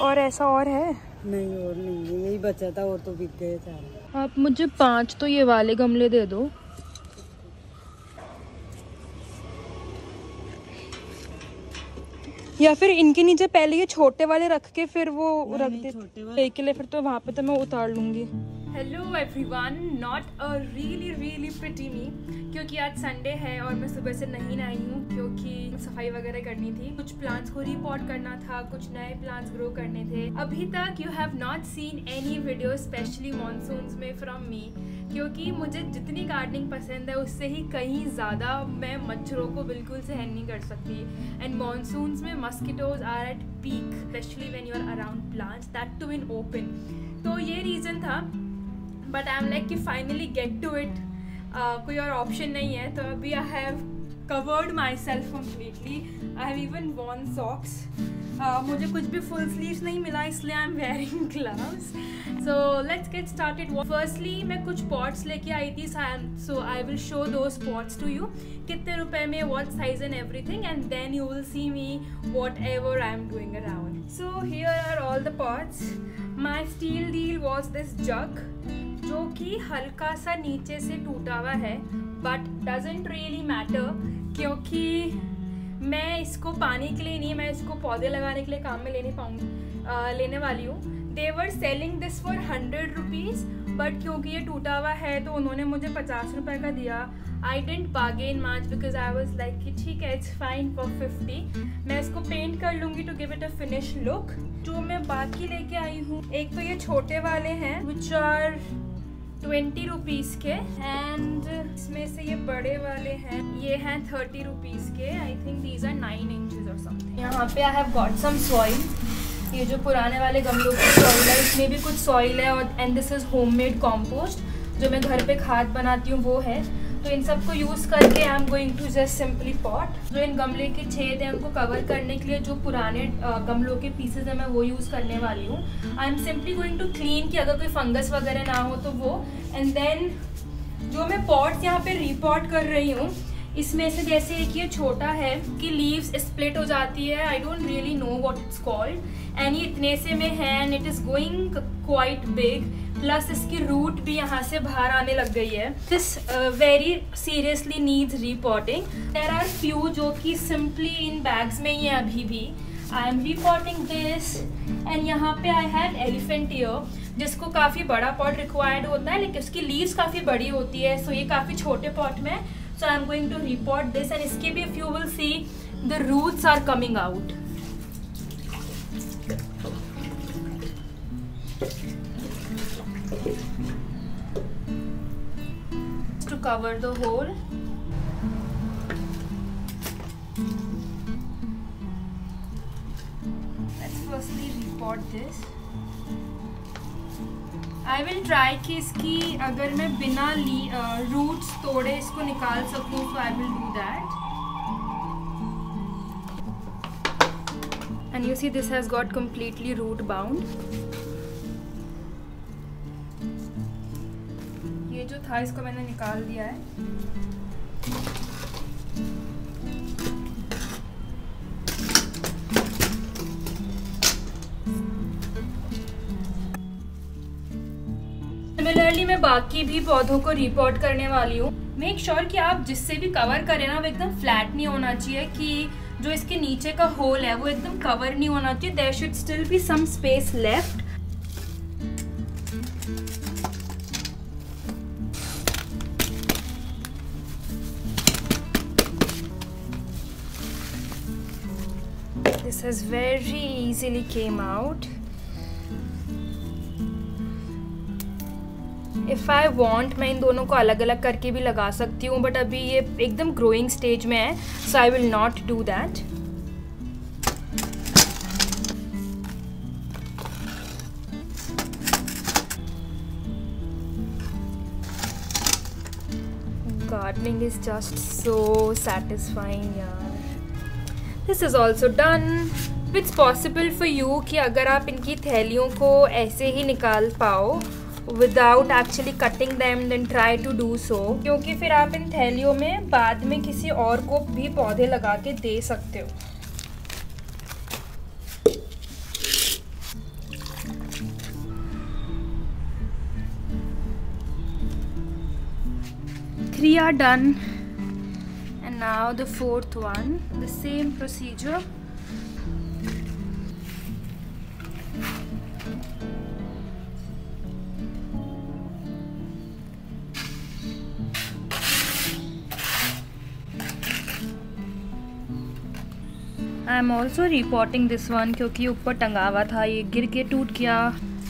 और ऐसा और है? नहीं, और नहीं है, यही बचा था और तो बिक गए सारे। आप मुझे 5 तो ये वाले गमले दे दो। या फिर इनके नीचे पहले ये छोटे वाले रख के फिर वो रख दे के लिए, फिर तो वहाँ पे तो मैं उतार लूंगी। Hello everyone, not a really pretty me, क्योंकि आज संडे है और मैं सुबह से नहीं नहाई हूँ क्योंकि सफाई वगैरह करनी थी, कुछ प्लांट्स को रिपोर्ट करना था, कुछ नए प्लांट्स ग्रो करने थे। अभी तक you have not seen any video specially monsoons में फ्रॉम मी, क्योंकि मुझे जितनी गार्डनिंग पसंद है उससे ही कहीं ज़्यादा मैं मच्छरों को बिल्कुल सहन नहीं कर सकती। एंड मॉनसून्स में mosquitoes are at peak, especially when you are around plants, that too in open. तो ये रीज़न था, बट आई एम लाइक कि फाइनली गेट टू इट। कोई और ऑप्शन नहीं है, तो अभी I have covered myself completely. I have even worn socks. मुझे कुछ भी फुल स्लीव्स नहीं मिला, इसलिए I am wearing gloves. So let's get started. Firstly मैं कुछ पॉट्स लेके आई थी, so I will show those pots to you, कितने रुपए में, what size and everything, and then you will see me whatever I am doing around. So here are all the pots. My steel deal was this jug, जो कि हल्का सा नीचे से टूटा हुआ है, बट डजेंट रियली मैटर, क्योंकि मैं इसको पानी के लिए नहीं, मैं इसको पौधे लगाने के लिए काम में लेने वाली हूँ। They were selling this for 100 rupees, but क्योंकि ये टूटा हुआ है तो उन्होंने मुझे 50 रुपये का दिया। I didn't bargain much because I was like कि ठीक है, इट्स फाइन फॉर 50। मैं इसको पेंट कर लूँगी to give it a finish look. जो मैं बाकी लेके आई हूँ, एक तो ये छोटे वाले हैं विच आर 20 रुपीज़ के, एंड इसमें से ये बड़े वाले हैं, ये हैं 30 रुपीज़ के। I think these are 9 inches और समथिंग। यहाँ पे I have got some soil. ये जो पुराने वाले गमलों की सॉइल है, इसमें भी कुछ सॉइल है, और and this is homemade compost, जो मैं घर पे खाद बनाती हूँ वो है। तो इन सबको यूज़ करके I am going to just simply pot. जो इन गमले के छेद हैं उनको कवर करने के लिए जो पुराने गमलों के पीसेज हैं, मैं वो यूज़ करने वाली हूँ। I am simply going to clean, कि अगर कोई फंगस वगैरह ना हो तो वो। एंड देन जो मैं पॉट्स यहाँ पे रीपॉट कर रही हूँ, इसमें से जैसे एक ये छोटा है कि लीव्स स्प्लिट हो जाती है, I don't really know what it's called, and ये इतने से में है, and it is going quite big, plus इसकी रूट भी यहाँ से बाहर आने लग गई है। This very seriously needs repotting. There are few जो कि सिंपली इन बैग्स में ही है अभी भी। I am repotting this, and यहाँ पे आई हैव एलिफेंट ईयर, जिसको काफ़ी बड़ा पॉट रिक्वायर्ड होता है, लेकिन उसकी लीव्स काफ़ी बड़ी होती है, सो ये काफ़ी छोटे पॉट में। So I am going to repot this, and इसके भी if you will see the roots are coming out. To cover the hole, let's firstly repot this. I will try कि इसकी अगर मैं बिना रूट्स तोड़े इसको निकाल सकूँ, तो I will do that. And you see this has got completely root bound. ये जो था इसको मैंने निकाल दिया है। सिमिलरली मैं बाकी भी पौधों को रिपोर्ट करने वाली हूँ। मेक श्योर कि आप जिससे भी कवर करें ना, वो एकदम फ्लैट नहीं होना चाहिए, कि जो इसके नीचे का होल है वो एकदम कवर नहीं होना चाहिए। There should still be some space left. This has very easily came out. If I want, मैं इन दोनों को अलग अलग करके भी लगा सकती हूँ, बट अभी ये एकदम ग्रोइंग स्टेज में है, so I will not do that. Gardening is just so satisfying, यार. This is also done. It's possible for you कि अगर आप इनकी थैलियों को ऐसे ही निकाल पाओ without actually cutting them, then try to do so, क्योंकि फिर आप इन थैलियों में बाद में किसी और को भी पौधे लगा के दे सकते हो। 3 are done and now the 4th one, the same procedure. I am also reporting this one क्योंकि ऊपर टंगा हुआ था, ये गिर के टूट गया.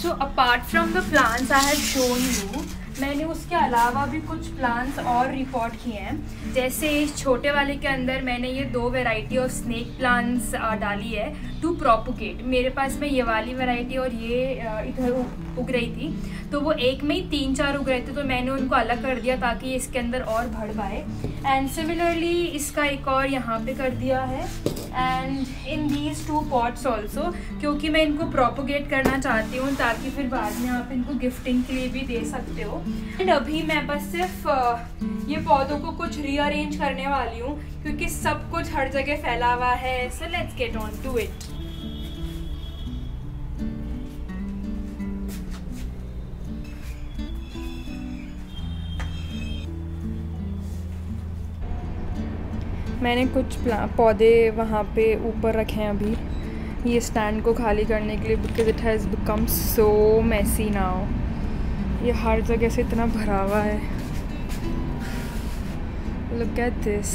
So apart from the plants I have shown you, मैंने उसके अलावा भी कुछ प्लांट्स और रिपोर्ट किए हैं. जैसे इस छोटे वाले के अंदर मैंने ये 2 वैरायटी ऑफ स्नेक प्लांट्स डाली है टू प्रोपोगेट. मेरे पास में ये वाली वैरायटी और ये इधर उग रही थी, तो वो एक में ही 3-4 उग रहे थे, तो मैंने उनको अलग कर दिया ताकि ये इसके अंदर और बढ़ पाए. एंड सिमिलरली इसका एक और यहाँ पे कर दिया है. And in these 2 pots also, क्योंकि मैं इनको प्रोपोगेट करना चाहती हूँ ताकि फिर बाद में आप इनको गिफ्टिंग के लिए भी दे सकते हो. एंड अभी मैं बस सिर्फ ये पौधों को कुछ रीअरेंज करने वाली हूँ क्योंकि सब कुछ हर जगह फैला हुआ है. So let's get on to it. मैंने कुछ पौधे वहाँ पे ऊपर रखे हैं अभी ये स्टैंड को खाली करने के लिए, because it has become so messy now. ये हर जगह से इतना भरा हुआ है. Look at this.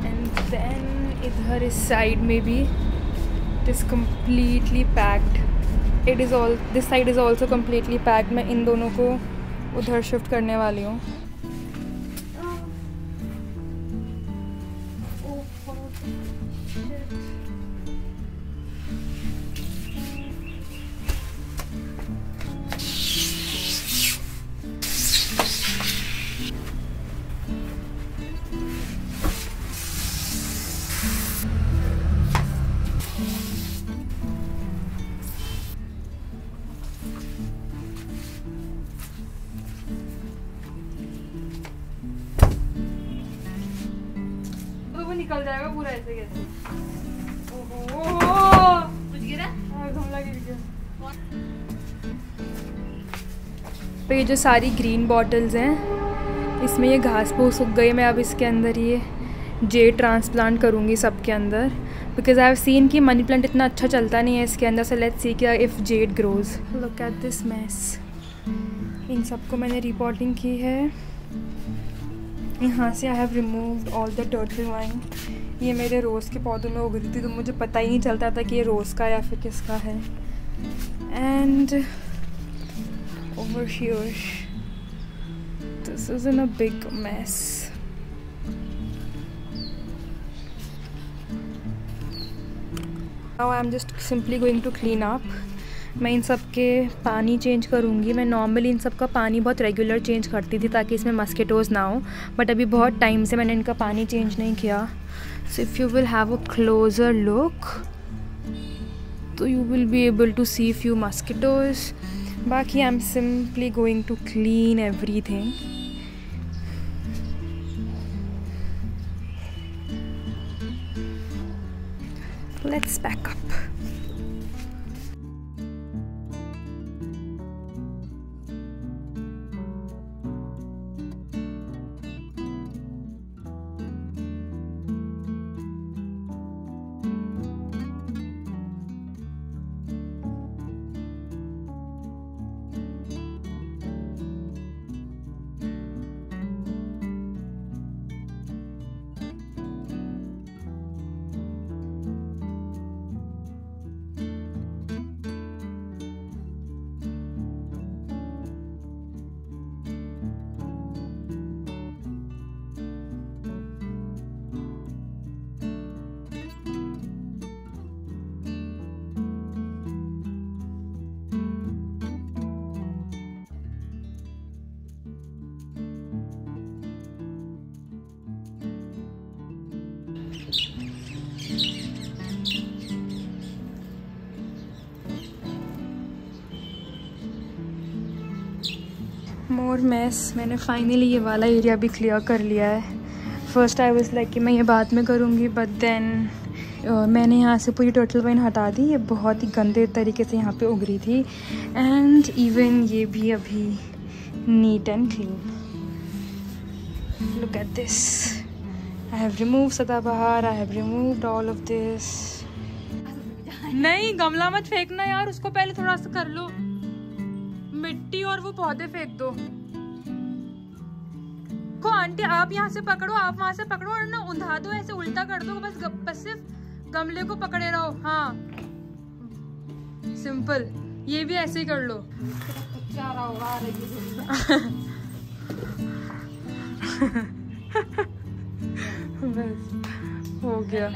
And then इधर इस साइड में भी it is completely packed. It is all this side is also completely packed. मैं इन दोनों को उधर शिफ्ट करने वाली हूँ. निकल जाएगा पूरा ऐसे कैसे. ओहो कुछ गिरा, गमला गिर गया. तो ये जो सारी ग्रीन बॉटल्स हैं इसमें ये घास फूस उग गई. मैं अब इसके अंदर ये जेड ट्रांसप्लांट करूँगी सबके अंदर, बिकॉज आई हैव सीन कि मनी प्लांट इतना अच्छा चलता नहीं है इसके अंदर. सो लेट्स सी कि if Z grows. Look at this mess. इन सबको मैंने रिपोर्टिंग की है. यहाँ से I have removed all the turtle vine. ये मेरे रोज़ के पौधों में उग रही थी तो मुझे पता ही नहीं चलता था कि ये रोज़ का या फिर किसका है. And over here this is in a big mess. Now I am just simply going to clean up. मैं इन सब के पानी चेंज करूँगी. मैं नॉर्मली इन सब का पानी बहुत रेगुलर चेंज करती थी ताकि इसमें मस्किटोज़ ना हो, बट अभी बहुत टाइम से मैंने इनका पानी चेंज नहीं किया. So if you will have a closer look तो you will be able to see few mosquitoes. बाकी I am simply going to clean everything. Let's pack up. More mess. मैंने फाइनली ये वाला एरिया भी clear कर लिया है. First I was like कि मैं ये बाद में करूँगी, बट देन मैंने यहाँ से पूरी टर्टल वाइन हटा दी. ये बहुत ही गंदे तरीके से यहाँ पे उग रही थी. एंड इवन ये भी अभी neat and clean. Look at this. I have removed सदाबहार. I have removed all of this. नहीं, गमला मत फेंकना यार, उसको पहले थोड़ा सा कर लो, मिट्टी और वो पौधे फेंक दो। को आंटी आप यहाँ से पकड़ो, आप वहाँ से पकड़ो और ना उंधा दो, ऐसे उल्टा कर दो, बस सिर्फ गमले को पकड़े रहो। हाँ सिंपल, ये भी ऐसे ही कर लो। बस हो गया।